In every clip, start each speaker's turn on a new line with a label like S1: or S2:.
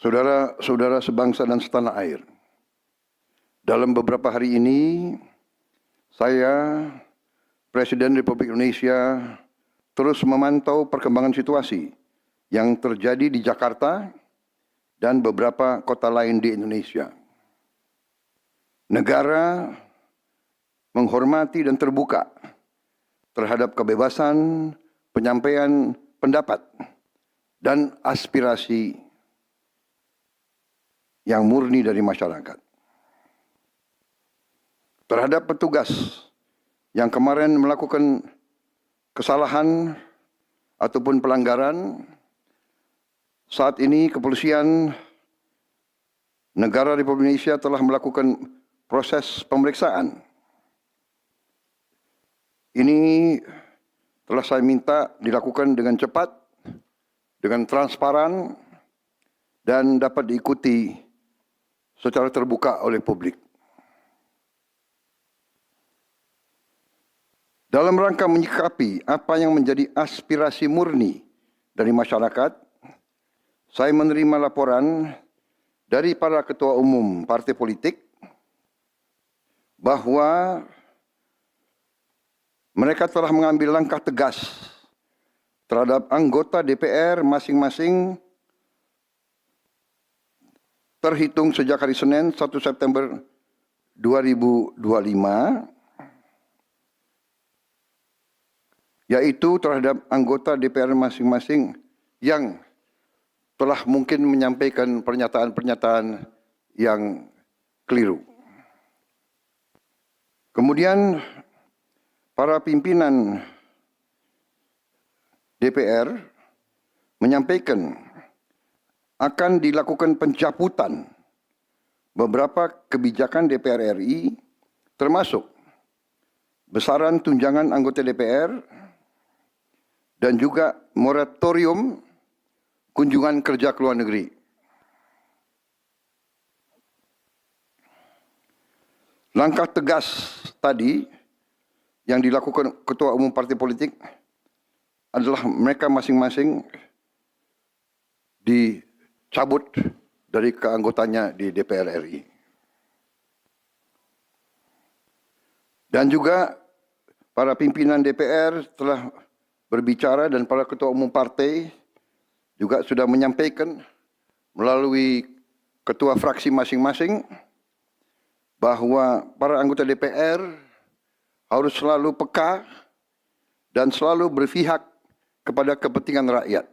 S1: Saudara-saudara sebangsa dan setanah air, dalam beberapa hari ini, saya, Presiden Republik Indonesia, terus memantau perkembangan situasi yang terjadi di Jakarta dan beberapa kota lain di Indonesia. Negara menghormati dan terbuka terhadap kebebasan penyampaian pendapat dan aspirasi yang murni dari masyarakat. Terhadap petugas yang kemarin melakukan kesalahan ataupun pelanggaran, saat ini kepolisian negara Republik Indonesia telah melakukan proses pemeriksaan. Ini telah saya minta dilakukan dengan cepat, dengan transparan, dan dapat diikuti secara terbuka oleh publik. Dalam rangka menyikapi apa yang menjadi aspirasi murni dari masyarakat, saya menerima laporan dari para ketua umum partai politik bahwa mereka telah mengambil langkah tegas terhadap anggota DPR masing-masing terhitung sejak hari Senin 1 September 2025, yaitu terhadap anggota DPR masing-masing yang telah mungkin menyampaikan pernyataan-pernyataan yang keliru. Kemudian para pimpinan DPR menyampaikan akan dilakukan pencabutan beberapa kebijakan DPR RI, termasuk besaran tunjangan anggota DPR dan juga moratorium kunjungan kerja ke luar negeri. Langkah tegas tadi yang dilakukan ketua umum partai politik adalah mereka masing-masing dicabut dari keanggotanya di DPR RI. Dan juga para pimpinan DPR telah berbicara dan para ketua umum partai juga sudah menyampaikan melalui ketua fraksi masing-masing bahwa para anggota DPR harus selalu peka dan selalu berpihak kepada kepentingan rakyat.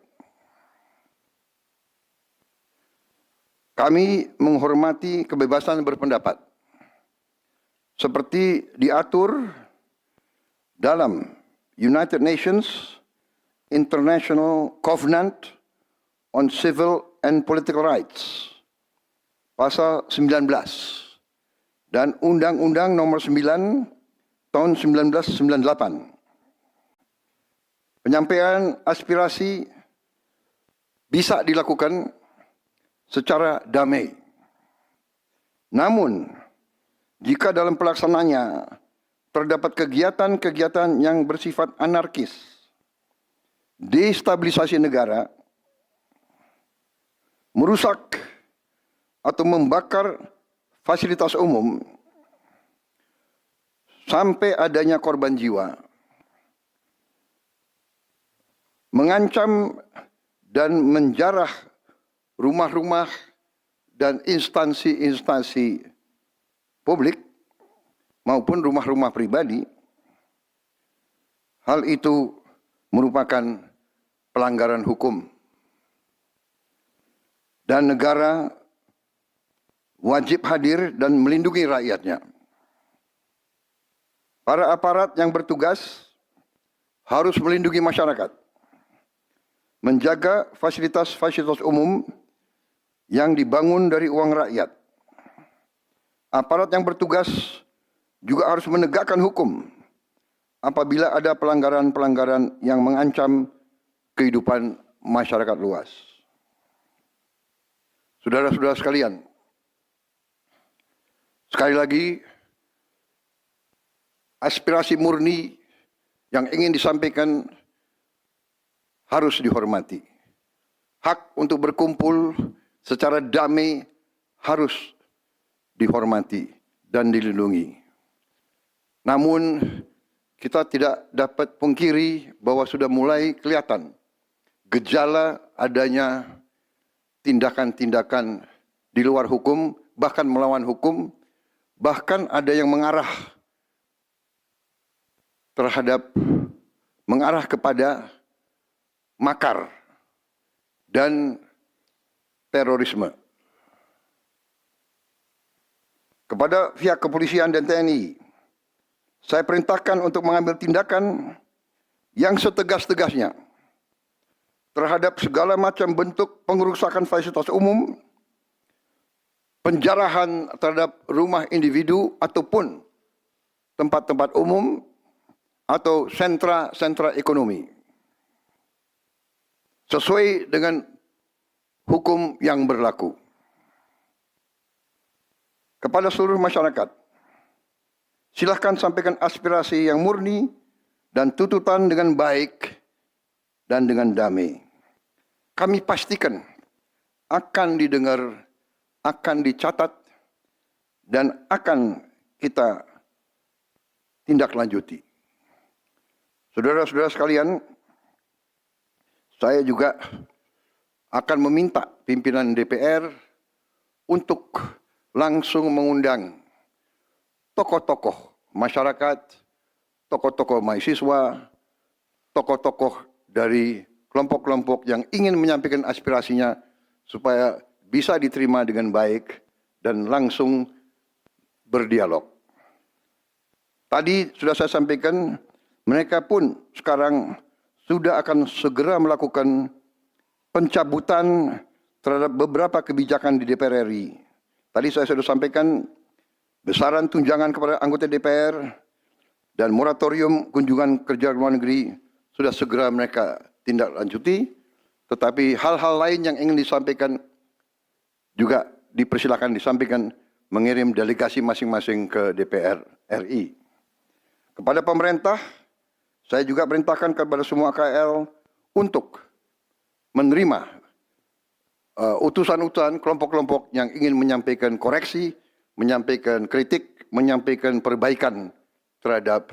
S1: Kami menghormati kebebasan berpendapat seperti diatur dalam United Nations International Covenant on Civil and Political Rights, pasal 19, dan Undang-Undang nomor 9 tahun 1998. Penyampaian aspirasi bisa dilakukan secara damai. Namun, jika dalam pelaksananya terdapat kegiatan-kegiatan yang bersifat anarkis, destabilisasi negara, merusak atau membakar fasilitas umum, sampai adanya korban jiwa, mengancam dan menjarah rumah-rumah dan instansi-instansi publik maupun rumah-rumah pribadi, hal itu merupakan pelanggaran hukum. Dan negara wajib hadir dan melindungi rakyatnya. Para aparat yang bertugas harus melindungi masyarakat, menjaga fasilitas-fasilitas umum yang dibangun dari uang rakyat. Aparat yang bertugas juga harus menegakkan hukum apabila ada pelanggaran-pelanggaran yang mengancam kehidupan masyarakat luas. Saudara-saudara sekalian, sekali lagi, aspirasi murni yang ingin disampaikan harus dihormati. Hak untuk berkumpul secara damai harus dihormati dan dilindungi. Namun kita tidak dapat pungkiri bahwa sudah mulai kelihatan gejala adanya tindakan-tindakan di luar hukum, bahkan melawan hukum, bahkan ada yang mengarah kepada makar dan terorisme. Kepada pihak kepolisian dan TNI, saya perintahkan untuk mengambil tindakan yang setegas-tegasnya terhadap segala macam bentuk pengerusakan fasilitas umum, penjarahan terhadap rumah individu ataupun tempat-tempat umum atau sentra-sentra ekonomi, sesuai dengan hukum yang berlaku. Kepada seluruh masyarakat, silahkan sampaikan aspirasi yang murni dan tuntutan dengan baik dan dengan damai. Kami pastikan akan didengar, akan dicatat, dan akan kita tindak lanjuti. Saudara-saudara sekalian, saya juga akan meminta pimpinan DPR untuk langsung mengundang tokoh-tokoh masyarakat, tokoh-tokoh mahasiswa, tokoh-tokoh dari kelompok-kelompok yang ingin menyampaikan aspirasinya supaya bisa diterima dengan baik dan langsung berdialog. Tadi sudah saya sampaikan, mereka pun sekarang sudah akan segera melakukan pencabutan terhadap beberapa kebijakan di DPR RI. Tadi saya sudah sampaikan besaran tunjangan kepada anggota DPR dan moratorium kunjungan kerja luar negeri sudah segera mereka tindak lanjuti. Tetapi hal-hal lain yang ingin disampaikan juga dipersilakan disampaikan, mengirim delegasi masing-masing ke DPR RI. Kepada pemerintah, saya juga perintahkan kepada semua KL untuk menerima utusan-utusan kelompok-kelompok yang ingin menyampaikan koreksi, menyampaikan kritik, menyampaikan perbaikan terhadap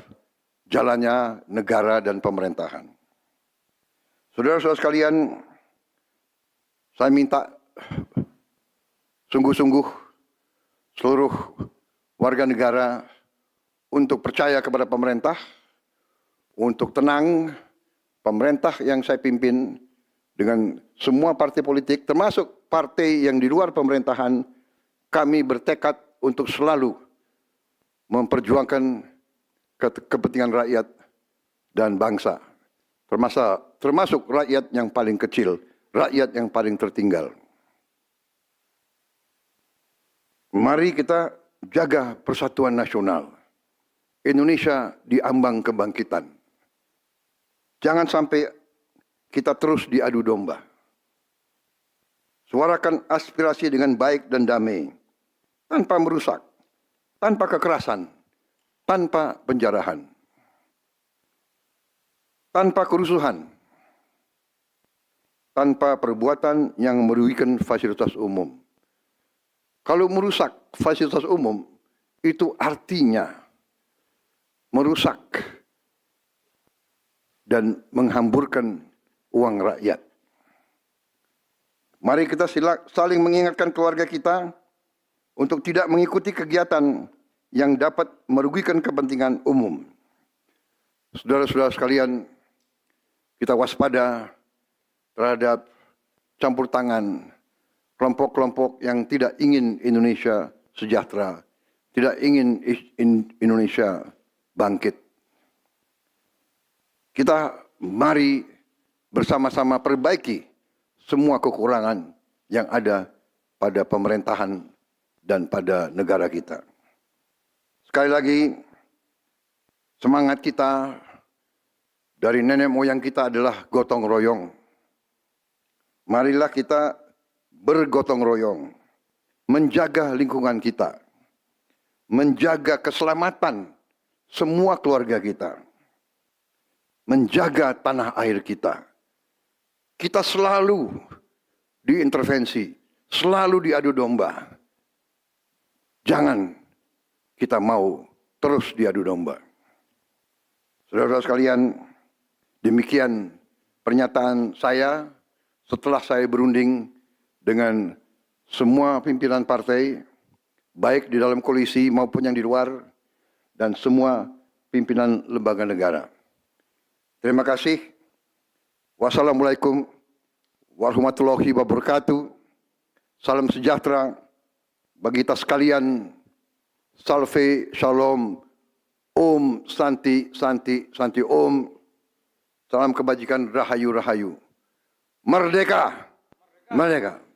S1: jalannya negara dan pemerintahan. Saudara-saudara sekalian, saya minta sungguh-sungguh seluruh warga negara untuk percaya kepada pemerintah, untuk tenang. Pemerintah yang saya pimpin dengan semua partai politik, termasuk partai yang di luar pemerintahan, kami bertekad untuk selalu memperjuangkan kepentingan rakyat dan bangsa, termasuk rakyat yang paling kecil, rakyat yang paling tertinggal. Mari kita jaga persatuan nasional. Indonesia di ambang kebangkitan. Jangan sampai kita terus diadu domba. Suarakan aspirasi dengan baik dan damai, tanpa merusak, tanpa kekerasan, tanpa penjarahan, tanpa kerusuhan, tanpa perbuatan yang merugikan fasilitas umum. Kalau merusak fasilitas umum, itu artinya merusak dan menghamburkan uang rakyat. Mari kita saling mengingatkan keluarga kita untuk tidak mengikuti kegiatan yang dapat merugikan kepentingan umum. Saudara-saudara sekalian, kita waspada terhadap campur tangan kelompok-kelompok yang tidak ingin Indonesia sejahtera, tidak ingin Indonesia bangkit. Kita mari bersama-sama perbaiki semua kekurangan yang ada pada pemerintahan dan pada negara kita. Sekali lagi, semangat kita dari nenek moyang kita adalah gotong royong. Marilah kita bergotong royong, menjaga lingkungan kita, menjaga keselamatan semua keluarga kita, menjaga tanah air kita. Kita selalu diintervensi, selalu diadu domba. Jangan kita mau terus diadu domba. Saudara-saudara sekalian, demikian pernyataan saya setelah saya berunding dengan semua pimpinan partai, baik di dalam koalisi maupun yang di luar, dan semua pimpinan lembaga negara. Terima kasih. Wassalamualaikum warahmatullahi wabarakatuh. Salam sejahtera bagi kita sekalian. Salve, shalom, om, santi, santi, santi, om. Salam kebajikan, rahayu, rahayu. Merdeka! Merdeka!